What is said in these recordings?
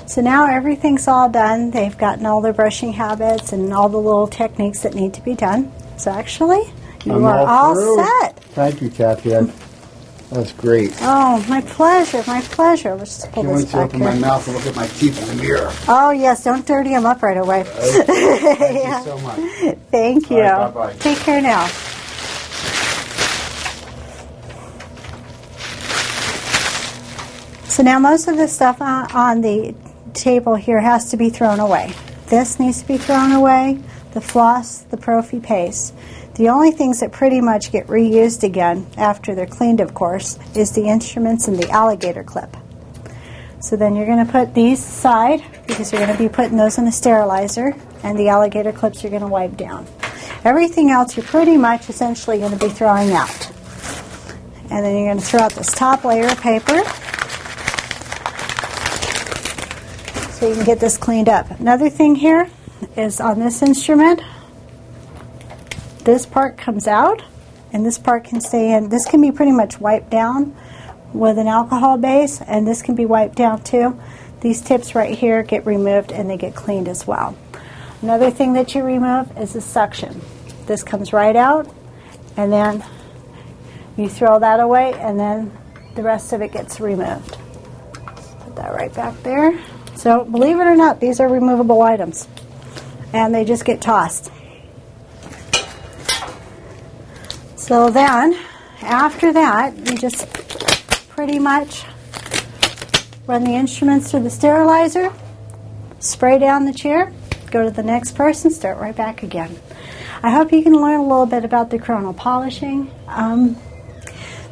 So now everything's all done. They've gotten all their brushing habits and all the little techniques that need to be done. So actually, you are all set. Thank you, Kathy. That's great. Oh, my pleasure, my pleasure. Let's just pull this back open here. my mouth and look at my teeth in the mirror. Oh, yes, don't dirty them up right away. Thank you so much. Thank you. All right, bye-bye. Take care now. So now most of the stuff on the table here has to be thrown away. This needs to be thrown away, the floss, the Profi paste. The only things that pretty much get reused again, after they're cleaned of course, is the instruments and the alligator clip. So then you're going to put these aside because you're going to be putting those in a sterilizer, and the alligator clips you're going to wipe down. Everything else you're pretty much essentially going to be throwing out. And then you're going to throw out this top layer of paper so you can get this cleaned up. Another thing here is on this instrument, this part comes out and this part can stay in. This can be pretty much wiped down with an alcohol base, and this can be wiped down too. These tips right here get removed and they get cleaned as well. Another thing that you remove is the suction. This comes right out, and then you throw that away, and then the rest of it gets removed. Put that right back there. So believe it or not, these are removable items, and they just get tossed. So then, after that, you just pretty much run the instruments through the sterilizer, spray down the chair, go to the next person, start right back again. I hope you can learn a little bit about the coronal polishing.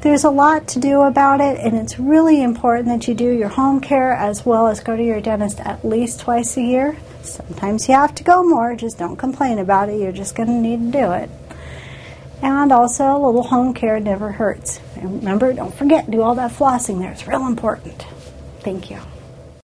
There's a lot to do about it, and it's really important that you do your home care as well as go to your dentist at least twice a year. Sometimes you have to go more, just don't complain about it, you're just going to need to do it. And also, a little home care never hurts. And remember, don't forget, do all that flossing there. It's real important. Thank you.